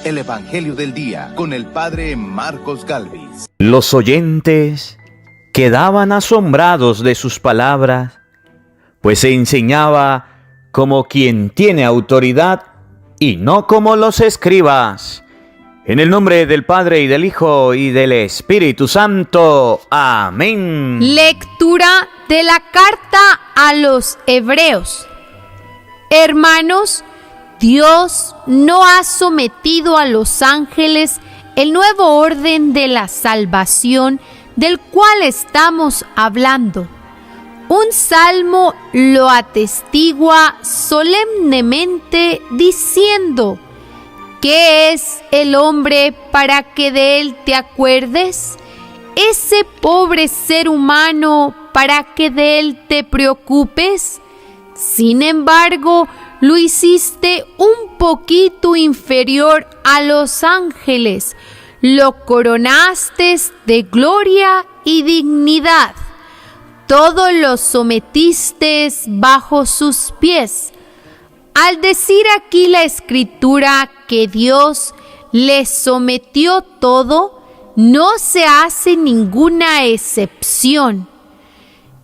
el Evangelio del Día con el Padre Marcos Galvis. Los oyentes quedaban asombrados de sus palabras, pues se enseñaba como quien tiene autoridad y no como los escribas. En el nombre del Padre y del Hijo y del Espíritu Santo. Amén. Lectura de la carta a los Hebreos. Hermanos, Dios no ha sometido a los ángeles el nuevo orden de la salvación del cual estamos hablando. Un salmo lo atestigua solemnemente diciendo: ¿qué es el hombre para que de él te acuerdes? Ese pobre ser humano para que de él te preocupes. Sin embargo, lo hiciste un poquito inferior a los ángeles, lo coronaste de gloria y dignidad. Todo lo sometiste bajo sus pies. Al decir aquí la Escritura que Dios le sometió todo, no se hace ninguna excepción.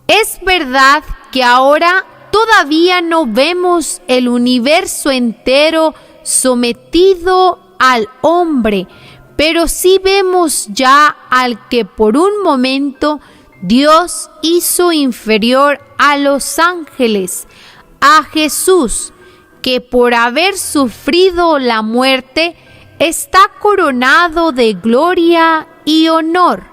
Es verdad que ahora todavía no vemos el universo entero sometido al hombre, pero sí vemos ya al que por un momento Dios hizo inferior a los ángeles, a Jesús, que por haber sufrido la muerte está coronado de gloria y honor.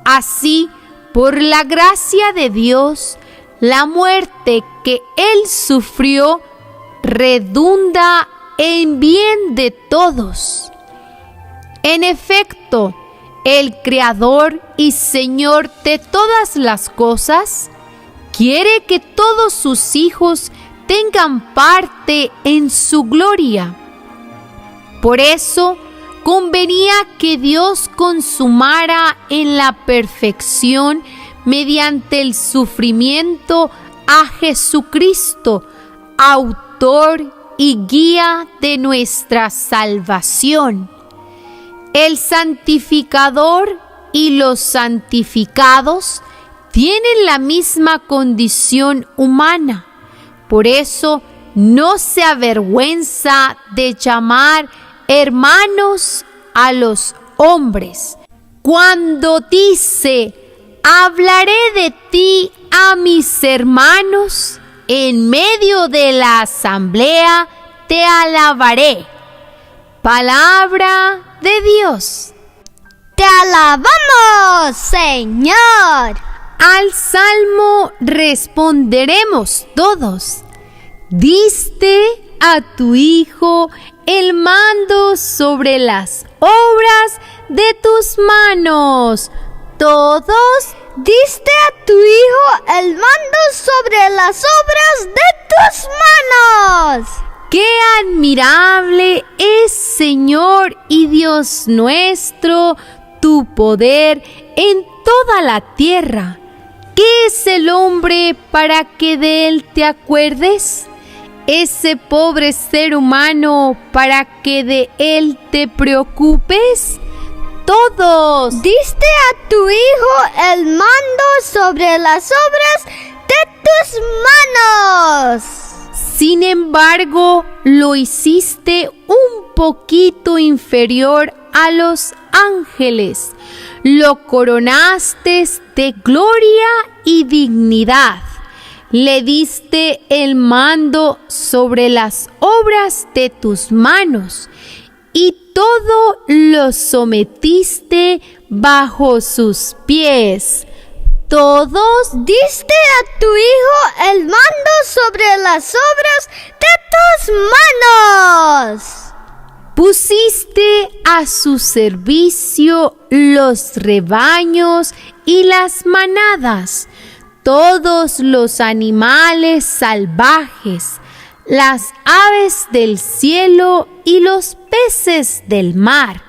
Así, por la gracia de Dios, la muerte que Él sufrió redunda en bien de todos. En efecto, el Creador y Señor de todas las cosas quiere que todos sus hijos tengan parte en su gloria. Por eso, convenía que Dios consumara en la perfección mediante el sufrimiento a Jesucristo, autor y guía de nuestra salvación. El santificador y los santificados tienen la misma condición humana. Por eso no se avergüenza de llamar hermanos a los hombres. Cuando dice: hablaré de ti a mis hermanos, en medio de la asamblea te alabaré. Palabra de Dios. Te alabamos, Señor. Al salmo responderemos todos: diste a tu Hijo el mando sobre las obras de tus manos. Todos: diste a tu Hijo el mando sobre las obras de tus manos. ¡Qué admirable es, Señor y Dios nuestro, tu poder en toda la tierra! ¿Qué es el hombre para que de él te acuerdes? Ese pobre ser humano para que de él te preocupes. Todos: diste a tu Hijo el mando sobre las obras de tus manos. Sin embargo, lo hiciste un poquito inferior a los ángeles, lo coronaste de gloria y dignidad, le diste el mando sobre las obras de tus manos, y todo lo sometiste bajo sus pies. Todos: diste a tu Hijo el mando sobre las obras de tus manos. Pusiste a su servicio los rebaños y las manadas, todos los animales salvajes, las aves del cielo y los peces del mar,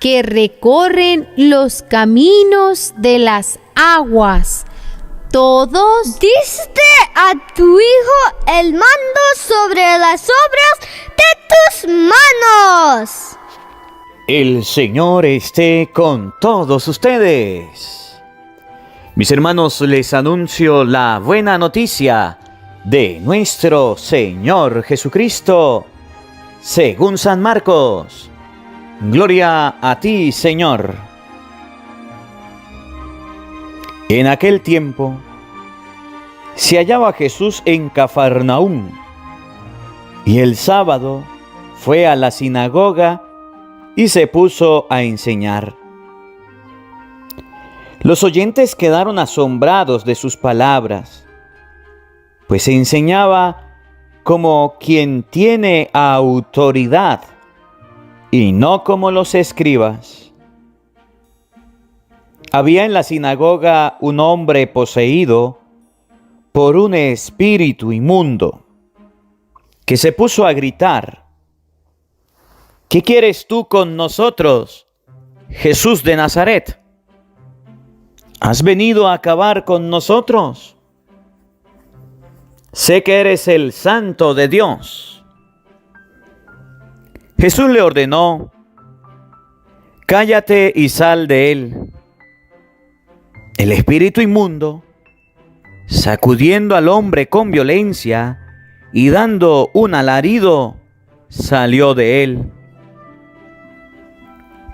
que recorren los caminos de las aguas. Todos: diste a tu Hijo el mando sobre las obras de tus manos. El Señor esté con todos ustedes. Mis hermanos, les anuncio la buena noticia de nuestro Señor Jesucristo, según San Marcos. Gloria a ti, Señor. En aquel tiempo se hallaba Jesús en Cafarnaúm, y el sábado fue a la sinagoga y se puso a enseñar. Los oyentes quedaron asombrados de sus palabras, pues enseñaba como quien tiene autoridad y no como los escribas. Había en la sinagoga un hombre poseído por un espíritu inmundo, que se puso a gritar: ¿Qué quieres tú con nosotros, Jesús de Nazaret? ¿Has venido a acabar con nosotros? Sé que eres el Santo de Dios. Jesús le ordenó: cállate y sal de él. El espíritu inmundo, sacudiendo al hombre con violencia y dando un alarido, salió de él.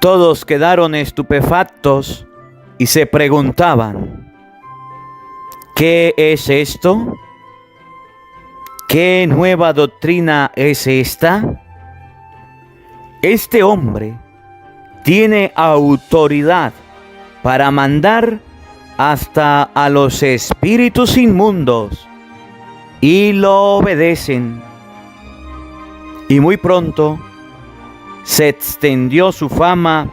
Todos quedaron estupefactos y se preguntaban: ¿qué es esto? ¿Qué nueva doctrina es esta? Este hombre tiene autoridad para mandar hasta a los espíritus inmundos y lo obedecen. Y muy pronto se extendió su fama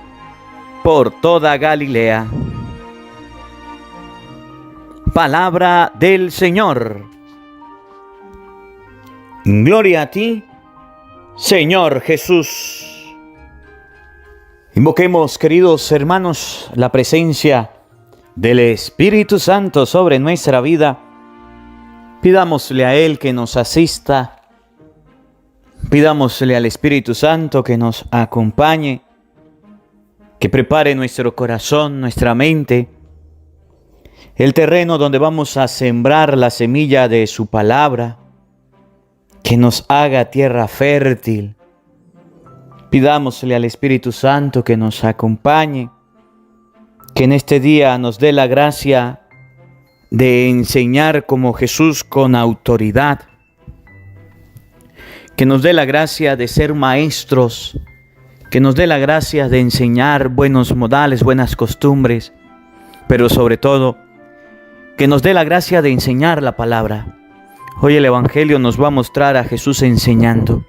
por toda Galilea. Palabra del Señor. Gloria a ti, Señor Jesús. Invoquemos, queridos hermanos, la presencia del Espíritu Santo sobre nuestra vida. Pidámosle a Él que nos asista. Pidámosle al Espíritu Santo que nos acompañe, que prepare nuestro corazón, nuestra mente, el terreno donde vamos a sembrar la semilla de su palabra, que nos haga tierra fértil. Pidámosle al Espíritu Santo que nos acompañe, que en este día nos dé la gracia de enseñar como Jesús con autoridad, que nos dé la gracia de ser maestros, que nos dé la gracia de enseñar buenos modales, buenas costumbres, pero sobre todo, que nos dé la gracia de enseñar la palabra. Hoy el Evangelio nos va a mostrar a Jesús enseñando.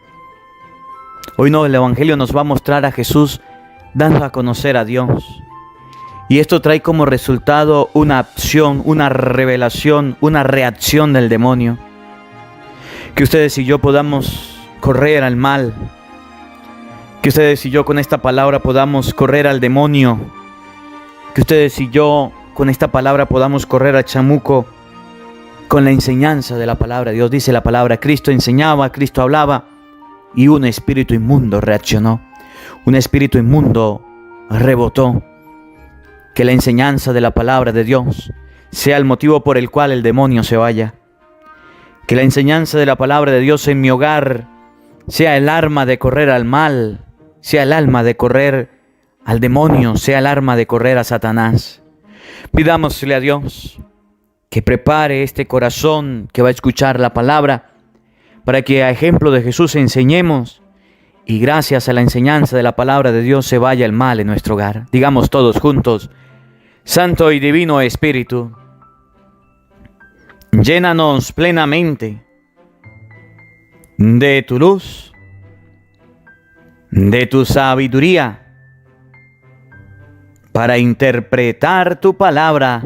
Hoy no, el Evangelio nos va a mostrar a Jesús dando a conocer a Dios. Y esto trae como resultado una acción, una revelación, una reacción del demonio. Que ustedes y yo podamos correr al mal, que ustedes y yo con esta palabra podamos correr al demonio, que ustedes y yo con esta palabra podamos correr al chamuco, con la enseñanza de la palabra. Dios dice la palabra: Cristo enseñaba, Cristo hablaba, y un espíritu inmundo reaccionó, un espíritu inmundo rebotó. Que la enseñanza de la palabra de Dios sea el motivo por el cual el demonio se vaya. Que la enseñanza de la palabra de Dios en mi hogar sea el arma de correr al mal, sea el arma de correr al demonio, sea el arma de correr a Satanás. Pidámosle a Dios que prepare este corazón que va a escuchar la palabra, para que a ejemplo de Jesús enseñemos, y gracias a la enseñanza de la palabra de Dios se vaya el mal en nuestro hogar. Digamos todos juntos: Santo y Divino Espíritu, llénanos plenamente de tu luz, de tu sabiduría, para interpretar tu palabra,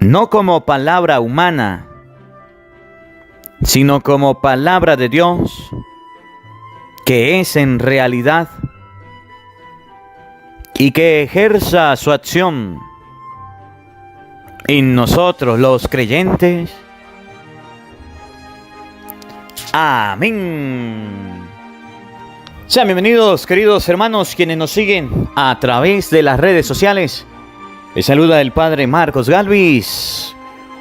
no como palabra humana, sino como palabra de Dios, que es en realidad, y que ejerza su acción en nosotros los creyentes. Amén. Sean bienvenidos, queridos hermanos, quienes nos siguen a través de las redes sociales. Les saluda el Padre Marcos Galvis.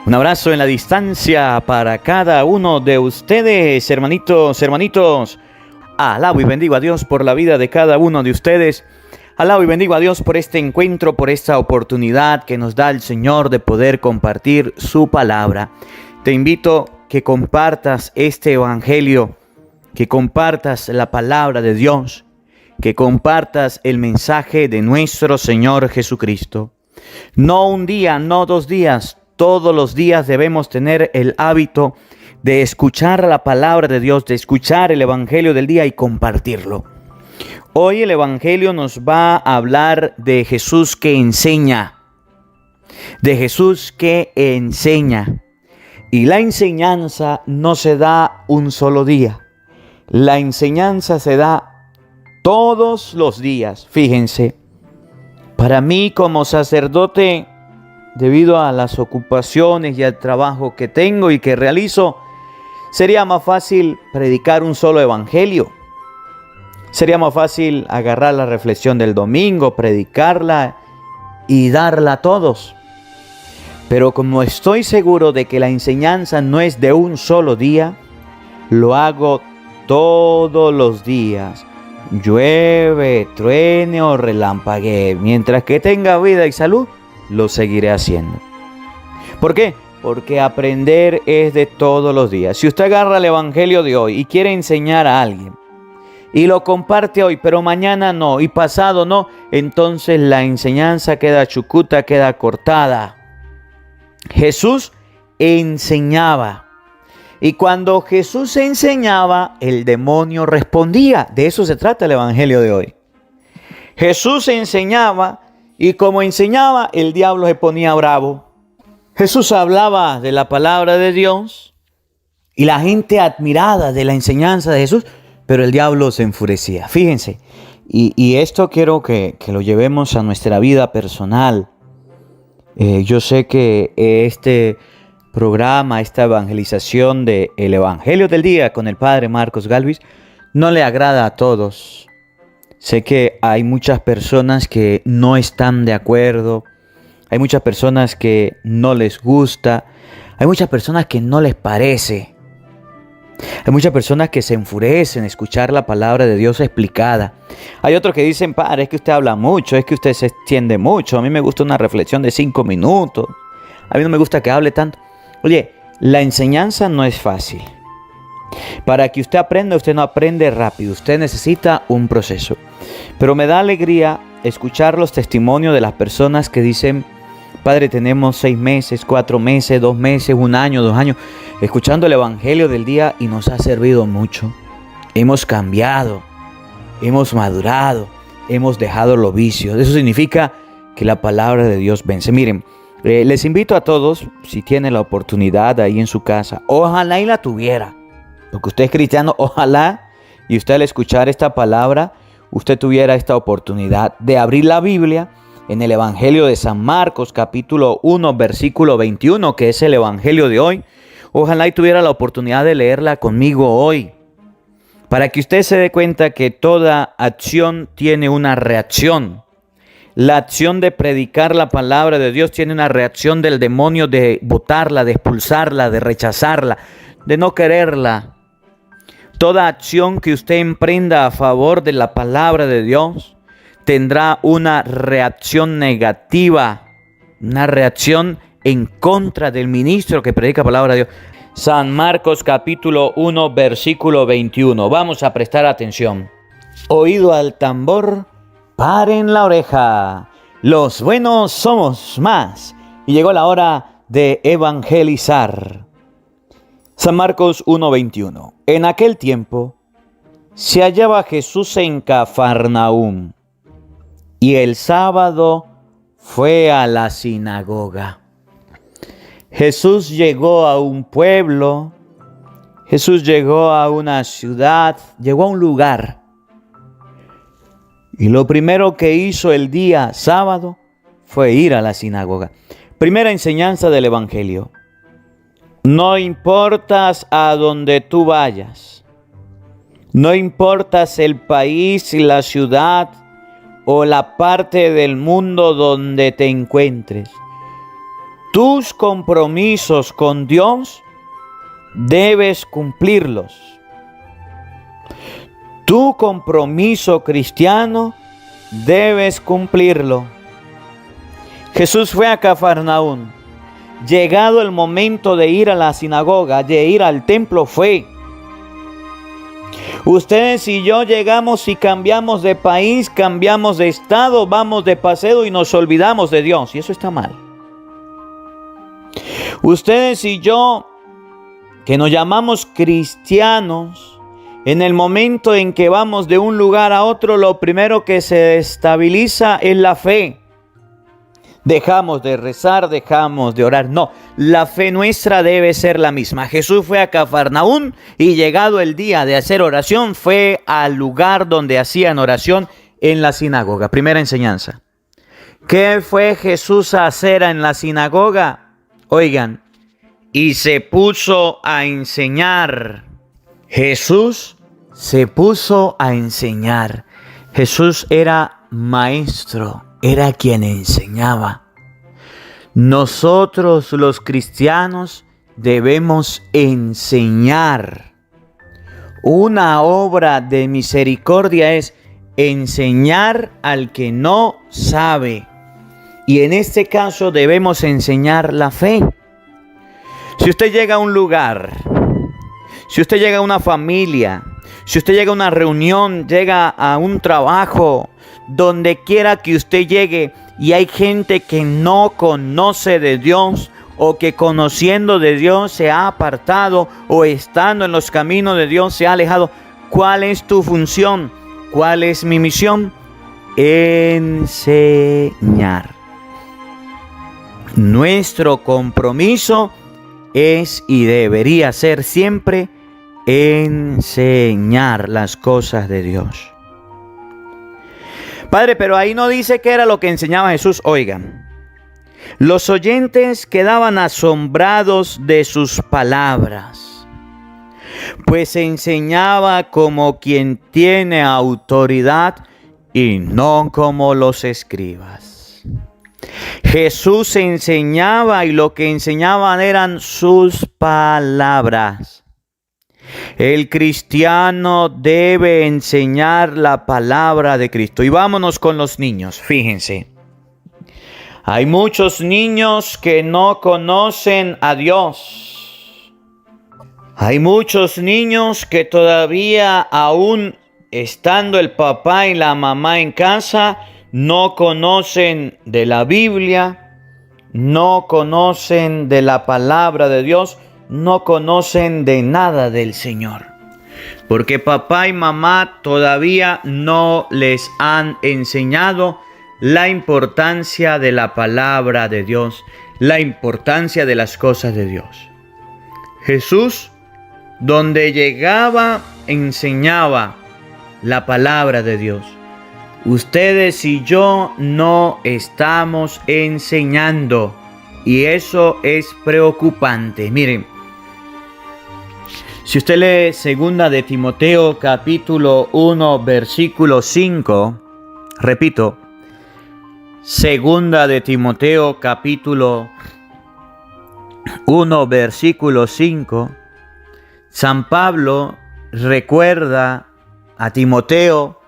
Un abrazo en la distancia para cada uno de ustedes, hermanitos. Alabo y bendigo a Dios por la vida de cada uno de ustedes. Alabo y bendigo a Dios por este encuentro, por esta oportunidad que nos da el Señor de poder compartir su palabra. Te invito que compartas este evangelio, que compartas la palabra de Dios, que compartas el mensaje de nuestro Señor Jesucristo. No un día, no 2 días, todos los días debemos tener el hábito de escuchar la palabra de Dios, de escuchar el evangelio del día y compartirlo. Hoy el evangelio nos va a hablar de Jesús que enseña, de Jesús que enseña. Y la enseñanza no se da un solo día. La enseñanza se da todos los días. Fíjense, para mí como sacerdote, debido a las ocupaciones y al trabajo que tengo y que realizo, sería más fácil predicar un solo evangelio. Sería más fácil agarrar la reflexión del domingo, predicarla y darla a todos. Pero como estoy seguro de que la enseñanza no es de un solo día, lo hago todos los días, llueve, truene o relampaguee. Mientras que tenga vida y salud, lo seguiré haciendo. ¿Por qué? Porque aprender es de todos los días. Si usted agarra el evangelio de hoy y quiere enseñar a alguien y lo comparte hoy, pero mañana no y pasado no, entonces la enseñanza queda chucuta, queda cortada. Jesús enseñaba. Y cuando Jesús enseñaba, el demonio respondía. De eso se trata el evangelio de hoy. Jesús enseñaba y como enseñaba, el diablo se ponía bravo. Jesús hablaba de la palabra de Dios y la gente admirada de la enseñanza de Jesús, pero el diablo se enfurecía. Fíjense, y esto quiero que lo llevemos a nuestra vida personal. Yo sé que este programa, esta evangelización del Evangelio del Día con el Padre Marcos Galvis no le agrada a todos. Sé que hay muchas personas que no están de acuerdo, hay muchas personas que no les gusta, hay muchas personas que no les parece, hay muchas personas que se enfurecen escuchar la palabra de Dios explicada. Hay otros que dicen, Padre, es que usted habla mucho, es que usted se extiende mucho, a mí me gusta una reflexión de 5 minutos, a mí no me gusta que hable tanto. Oye, la enseñanza no es fácil. Para que usted aprenda, usted no aprende rápido. Usted necesita un proceso. Pero me da alegría escuchar los testimonios de las personas que dicen, Padre, tenemos 6 meses, 4 meses, 2 meses, 1 año, 2 años, escuchando el evangelio del día y nos ha servido mucho. Hemos cambiado, hemos madurado, hemos dejado los vicios. Eso significa que la palabra de Dios vence. Miren, les invito a todos, si tienen la oportunidad ahí en su casa, ojalá y la tuviera, porque usted es cristiano, ojalá y usted al escuchar esta palabra, usted tuviera esta oportunidad de abrir la Biblia en el Evangelio de San Marcos, capítulo 1, versículo 21, que es el Evangelio de hoy. Ojalá y tuviera la oportunidad de leerla conmigo hoy, para que usted se dé cuenta que toda acción tiene una reacción. La acción de predicar la palabra de Dios tiene una reacción del demonio de botarla, de expulsarla, de rechazarla, de no quererla. Toda acción que usted emprenda a favor de la palabra de Dios tendrá una reacción negativa, una reacción en contra del ministro que predica la palabra de Dios. San Marcos capítulo 1, versículo 21. Vamos a prestar atención. Oído al tambor, paren la oreja, los buenos somos más. Y llegó la hora de evangelizar. San Marcos 1:21. En aquel tiempo se hallaba Jesús en Cafarnaúm, y el sábado fue a la sinagoga. Jesús llegó a un pueblo, Jesús llegó a una ciudad, llegó a un lugar. Y lo primero que hizo el día sábado fue ir a la sinagoga. Primera enseñanza del Evangelio. No importas a donde tú vayas, No importa si el país, la ciudad o la parte del mundo donde te encuentres. Tus compromisos con Dios debes cumplirlos. Tu compromiso cristiano debes cumplirlo. Jesús fue a Cafarnaún. Llegado el momento de ir a la sinagoga, de ir al templo, fue. Ustedes y yo llegamos y cambiamos de país, cambiamos de estado, vamos de paseo y nos olvidamos de Dios. Y eso está mal. Ustedes y yo, que nos llamamos cristianos, en el momento en que vamos de un lugar a otro, lo primero que se estabiliza es la fe. Dejamos de rezar, dejamos de orar. No, la fe nuestra debe ser la misma. Jesús fue a Cafarnaún y llegado el día de hacer oración, fue al lugar donde hacían oración en la sinagoga. Primera enseñanza. ¿Qué fue Jesús a hacer en la sinagoga? Oigan, y se puso a enseñar. Jesús se puso a enseñar. Jesús era maestro. Era quien enseñaba. Nosotros los cristianos debemos enseñar. Una obra de misericordia es enseñar al que no sabe. Y en este caso debemos enseñar la fe. Si usted llega a un lugar, si usted llega a una familia, si usted llega a una reunión, llega a un trabajo, donde quiera que usted llegue y hay gente que no conoce de Dios o que conociendo de Dios se ha apartado o estando en los caminos de Dios se ha alejado, ¿cuál es tu función? ¿Cuál es mi misión? Enseñar. Nuestro compromiso es y debería ser siempre enseñar las cosas de Dios. Padre, pero ahí no dice qué era lo que enseñaba Jesús. Oigan, los oyentes quedaban asombrados de sus palabras, pues enseñaba como quien tiene autoridad y no como los escribas. Jesús enseñaba y lo que enseñaban eran sus palabras. El cristiano debe enseñar la palabra de Cristo. Y vámonos con los niños. Fíjense. Hay muchos niños que no conocen a Dios. Hay muchos niños que todavía, aún estando el papá y la mamá en casa, no conocen de la Biblia, no conocen de la palabra de Dios, no conocen de nada del Señor. Porque papá y mamá todavía no les han enseñado la importancia de la palabra de Dios, la importancia de las cosas de Dios. Jesús, donde llegaba, enseñaba la palabra de Dios. Ustedes y yo no estamos enseñando, y eso es preocupante. Miren, si usted lee 2 de Timoteo capítulo 1 versículo 5, repito, 2 de Timoteo capítulo 1 versículo 5, San Pablo recuerda a Timoteo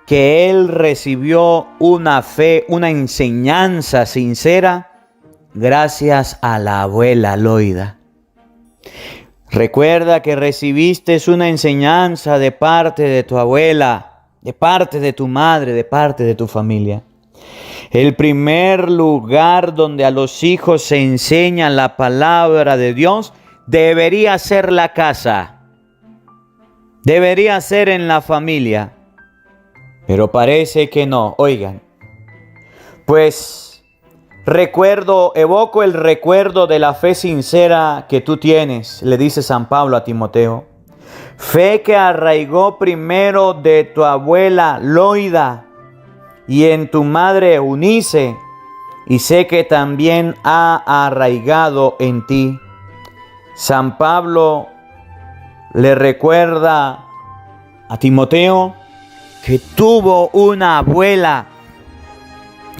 que él recibió una fe, una enseñanza sincera gracias a la abuela Loida. Recuerda que recibiste una enseñanza de parte de tu abuela, de parte de tu madre, de parte de tu familia. El primer lugar donde a los hijos se enseña la palabra de Dios debería ser la casa. Debería ser en la familia. Pero parece que no. Oigan, pues evoco el recuerdo de la fe sincera que tú tienes, le dice San Pablo a Timoteo. Fe que arraigó primero de tu abuela Loida y en tu madre Eunice, y sé que también ha arraigado en ti. San Pablo le recuerda a Timoteo que tuvo una abuela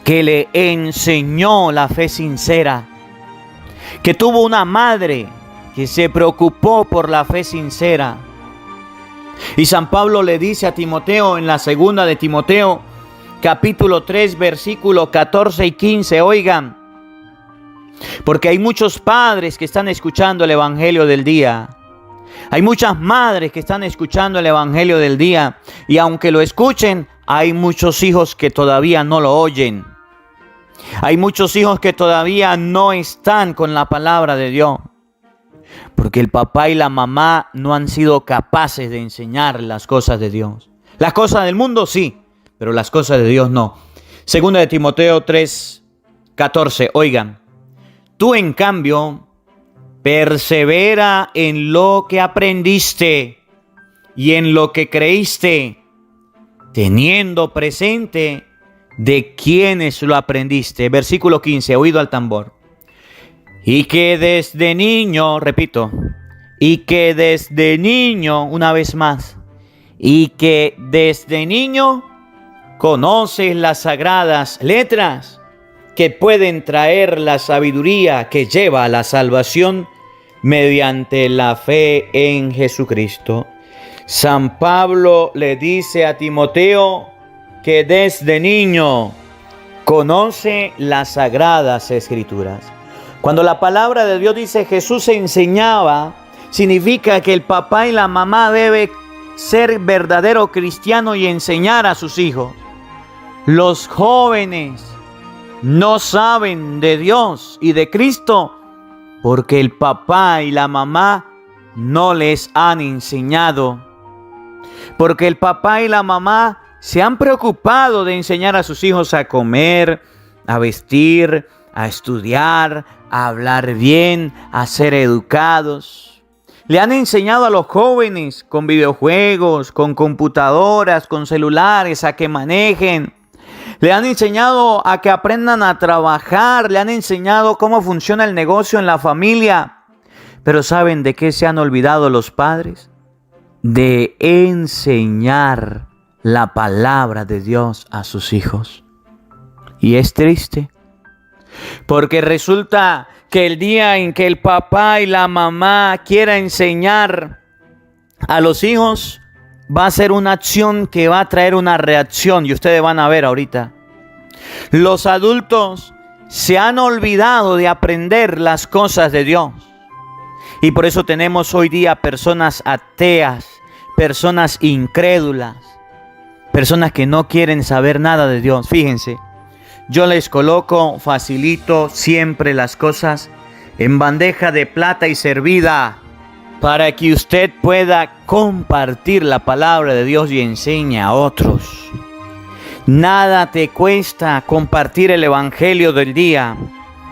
que le enseñó la fe sincera, que tuvo una madre que se preocupó por la fe sincera. Y San Pablo le dice a Timoteo en la segunda de Timoteo, capítulo 3, versículos 14 y 15, oigan, porque hay muchos padres que están escuchando el evangelio del día. Hay muchas madres que están escuchando el evangelio del día. Y aunque lo escuchen, hay muchos hijos que todavía no lo oyen. Hay muchos hijos que todavía no están con la palabra de Dios. Porque el papá y la mamá no han sido capaces de enseñar las cosas de Dios. Las cosas del mundo sí, pero las cosas de Dios no. Segunda de Timoteo 3, 14, oigan. Tú en cambio, persevera en lo que aprendiste y en lo que creíste, teniendo presente de quiénes lo aprendiste. Versículo 15, oído al tambor. Y que desde niño, repito, y que desde niño, una vez más, y que desde niño conoces las sagradas letras que pueden traer la sabiduría que lleva a la salvación mediante la fe en Jesucristo. San Pablo le dice a Timoteo que desde niño conoce las sagradas escrituras. Cuando la palabra de Dios dice Jesús enseñaba, significa que el papá y la mamá deben ser verdadero cristiano y enseñar a sus hijos. Los jóvenes no saben de Dios y de Cristo porque el papá y la mamá no les han enseñado. Porque el papá y la mamá se han preocupado de enseñar a sus hijos a comer, a vestir, a estudiar, a hablar bien, a ser educados. Le han enseñado a los jóvenes con videojuegos, con computadoras, con celulares, a que manejen. Le han enseñado a que aprendan a trabajar. Le han enseñado cómo funciona el negocio en la familia. Pero ¿saben de qué se han olvidado los padres? De enseñar la palabra de Dios a sus hijos. Y es triste. Porque resulta que el día en que el papá y la mamá quieran enseñar a los hijos, va a ser una acción que va a traer una reacción. Y ustedes van a ver ahorita. Los adultos se han olvidado de aprender las cosas de Dios. Y por eso tenemos hoy día personas ateas, personas incrédulas, personas que no quieren saber nada de Dios. Fíjense, yo les coloco, facilito siempre las cosas en bandeja de plata y servida para que usted pueda compartir la palabra de Dios y enseñe a otros. Nada te cuesta compartir el evangelio del día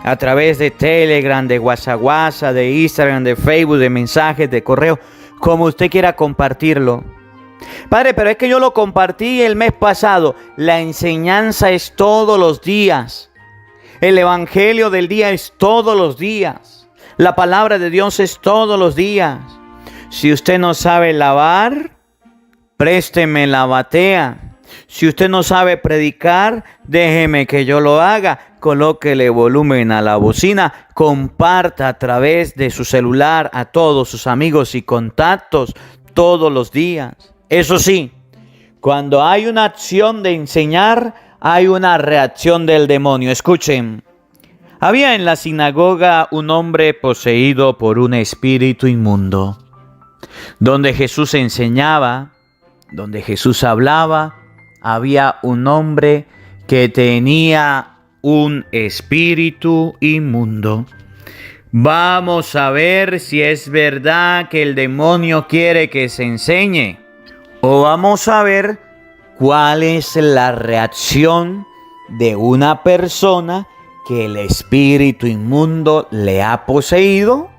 a través de Telegram, de WhatsApp, de Instagram, de Facebook, de mensajes, de correo, como usted quiera compartirlo. Padre, pero es que yo lo compartí el mes pasado. La enseñanza es todos los días. El evangelio del día es todos los días. La palabra de Dios es todos los días. Si usted no sabe lavar, présteme la batea. Si usted no sabe predicar, déjeme que yo lo haga. Colóquele volumen a la bocina. Comparta a través de su celular a todos sus amigos y contactos todos los días. Eso sí, cuando hay una acción de enseñar, hay una reacción del demonio. Escuchen, había en la sinagoga un hombre poseído por un espíritu inmundo. Donde Jesús enseñaba, donde Jesús hablaba, había un hombre que tenía un espíritu inmundo. Vamos a ver si es verdad que el demonio quiere que se enseñe. O vamos a ver cuál es la reacción de una persona que el espíritu inmundo le ha poseído,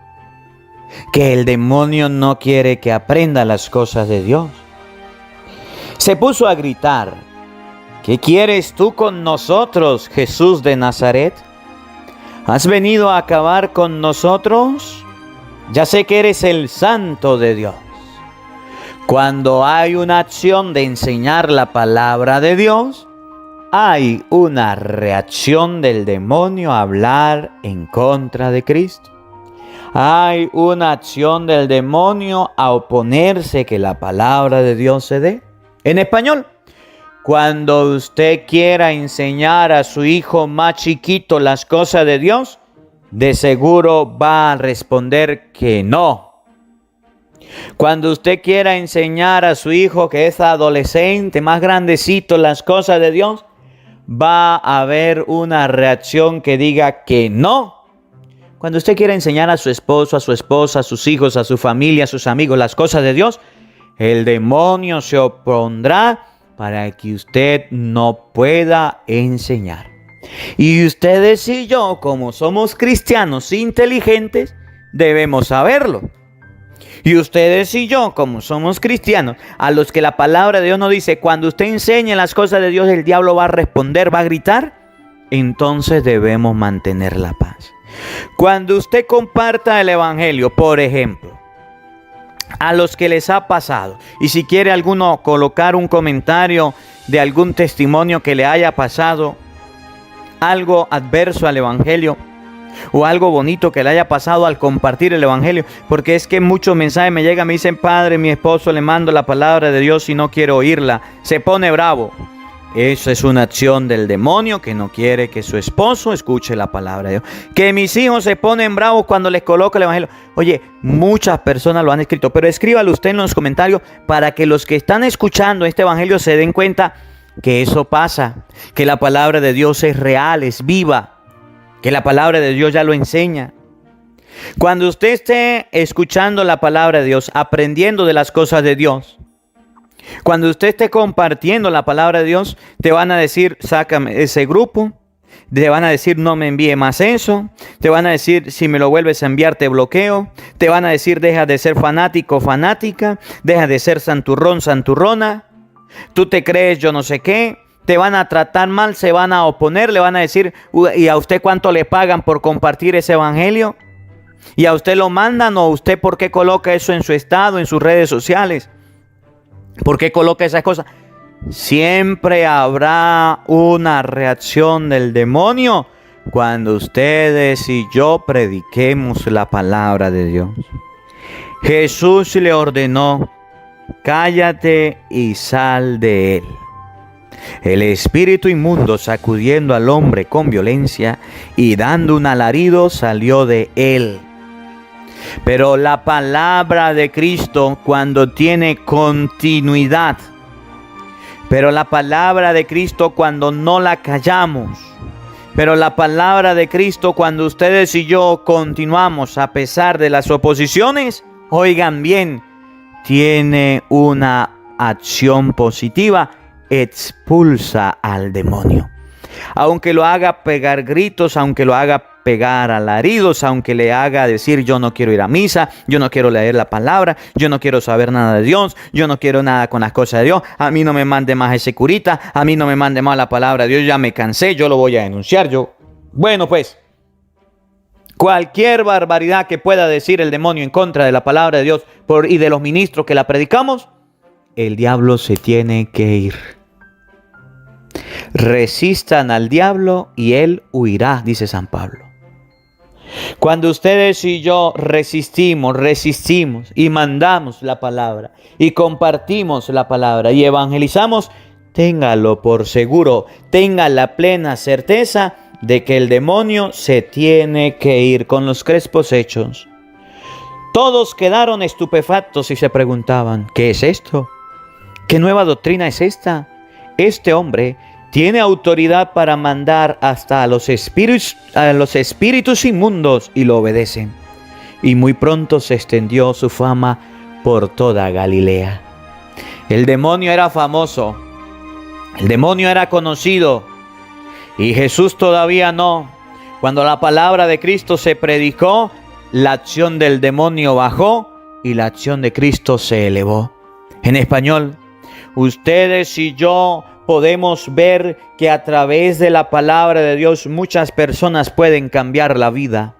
que el demonio no quiere que aprenda las cosas de Dios. Se puso a gritar: ¿qué quieres tú con nosotros, Jesús de Nazaret? ¿Has venido a acabar con nosotros? Ya sé que eres el Santo de Dios. Cuando hay una acción de enseñar la palabra de Dios, hay una reacción del demonio a hablar en contra de Cristo. Hay una acción del demonio a oponerse que la palabra de Dios se dé. En español, cuando usted quiera enseñar a su hijo más chiquito las cosas de Dios, de seguro va a responder que no. Cuando usted quiera enseñar a su hijo que es adolescente, más grandecito, las cosas de Dios, va a haber una reacción que diga que no. Cuando usted quiera enseñar a su esposo, a su esposa, a sus hijos, a su familia, a sus amigos las cosas de Dios, el demonio se opondrá para que usted no pueda enseñar. Y ustedes y yo, como somos cristianos inteligentes, debemos saberlo. Y ustedes y yo, como somos cristianos, a los que la palabra de Dios nos dice, cuando usted enseñe las cosas de Dios, el diablo va a responder, va a gritar, entonces debemos mantener la paz. Cuando usted comparta el evangelio, por ejemplo, a los que les ha pasado, y si quiere alguno colocar un comentario de algún testimonio que le haya pasado, algo adverso al evangelio, o algo bonito que le haya pasado al compartir el evangelio, porque es que muchos mensajes me llegan, me dicen, padre, mi esposo le mando la palabra de Dios y no quiero oírla, se pone bravo. Eso es una acción del demonio que no quiere que su esposo escuche la palabra de Dios. Que mis hijos se ponen bravos cuando les coloco el evangelio. Oye, muchas personas lo han escrito, pero escríbalo usted en los comentarios para que los que están escuchando este evangelio se den cuenta que eso pasa, que la palabra de Dios es real, es viva, que la palabra de Dios ya lo enseña. Cuando usted esté escuchando la palabra de Dios, aprendiendo de las cosas de Dios, cuando usted esté compartiendo la palabra de Dios, te van a decir, sácame ese grupo. Te van a decir, no me envíe más eso. Te van a decir, si me lo vuelves a enviar, te bloqueo. Te van a decir, deja de ser fanático, fanática. Deja de ser santurrón, santurrona. Tú te crees yo no sé qué. Te van a tratar mal, se van a oponer. Le van a decir, ¿y a usted cuánto le pagan por compartir ese evangelio? ¿Y a usted lo mandan o usted por qué coloca eso en su estado, en sus redes sociales? ¿Por qué coloca esas cosas? Siempre habrá una reacción del demonio cuando ustedes y yo prediquemos la palabra de Dios. Jesús le ordenó, cállate y sal de él. El espíritu inmundo, sacudiendo al hombre con violencia y dando un alarido, salió de él. Pero la palabra de Cristo, cuando tiene continuidad, pero la palabra de Cristo cuando no la callamos, pero la palabra de Cristo cuando ustedes y yo continuamos a pesar de las oposiciones, oigan bien, tiene una acción positiva, expulsa al demonio. Aunque lo haga pegar gritos, aunque lo haga pegar alaridos, aunque le haga decir yo no quiero ir a misa, yo no quiero leer la palabra, yo no quiero saber nada de Dios, yo no quiero nada con las cosas de Dios, a mí no me mande más ese curita, a mí no me mande más la palabra de Dios, ya me cansé, yo lo voy a denunciar, Bueno pues, cualquier barbaridad que pueda decir el demonio en contra de la palabra de Dios y de los ministros que la predicamos, el diablo se tiene que ir. Resistan al diablo y él huirá, dice San Pablo. Cuando ustedes y yo resistimos y mandamos la palabra y compartimos la palabra y evangelizamos, téngalo por seguro, tenga la plena certeza de que el demonio se tiene que ir. Con los crespos hechos, todos quedaron estupefactos y se preguntaban, ¿qué es esto? ¿Qué nueva doctrina es esta? Este hombre tiene autoridad para mandar hasta a los espíritus inmundos y lo obedecen. Y muy pronto se extendió su fama por toda Galilea. El demonio era famoso, el demonio era conocido y Jesús todavía no. Cuando la palabra de Cristo se predicó, la acción del demonio bajó y la acción de Cristo se elevó. En español, ustedes y yo podemos ver que a través de la palabra de Dios muchas personas pueden cambiar la vida.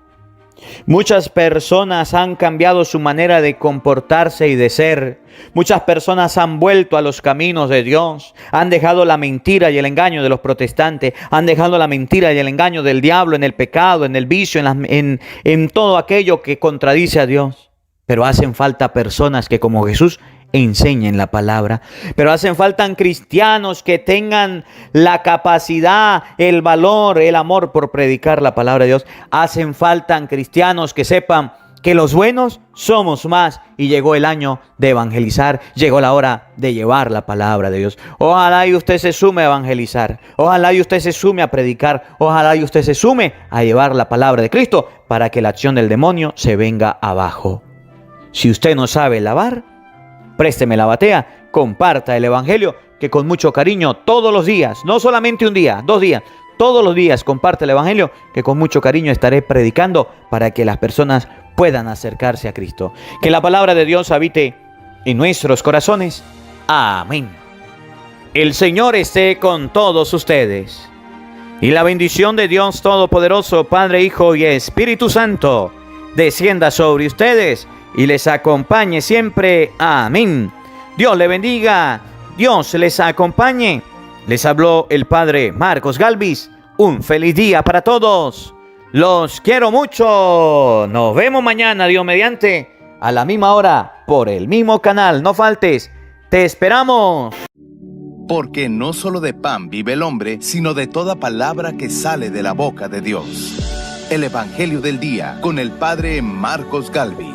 Muchas personas han cambiado su manera de comportarse y de ser. Muchas personas han vuelto a los caminos de Dios. Han dejado la mentira y el engaño de los protestantes. Han dejado la mentira y el engaño del diablo en el pecado, en el vicio, en todo aquello que contradice a Dios. Pero hacen falta personas que como Jesús enseñen la palabra. Pero hacen falta cristianos que tengan la capacidad, el valor, el amor por predicar la palabra de Dios. Hacen falta cristianos que sepan que los buenos somos más y llegó el año de evangelizar, llegó la hora de llevar la palabra de Dios. Ojalá y usted se sume a evangelizar, ojalá y usted se sume a predicar, ojalá y usted se sume a llevar la palabra de Cristo para que la acción del demonio se venga abajo. Si usted no sabe lavar, présteme la batea, comparta el evangelio, que con mucho cariño todos los días, no solamente un día, 2 días, todos los días comparte el evangelio, que con mucho cariño estaré predicando para que las personas puedan acercarse a Cristo. Que la palabra de Dios habite en nuestros corazones. Amén. El Señor esté con todos ustedes. Y la bendición de Dios Todopoderoso, Padre, Hijo y Espíritu Santo, descienda sobre ustedes y les acompañe siempre. Amén. Dios le bendiga. Dios les acompañe. Les habló el Padre Marcos Galvis. Un feliz día para todos. Los quiero mucho. Nos vemos mañana, Dios mediante, a la misma hora, por el mismo canal. No faltes. Te esperamos. Porque no solo de pan vive el hombre, sino de toda palabra que sale de la boca de Dios. El Evangelio del Día con el Padre Marcos Galvis.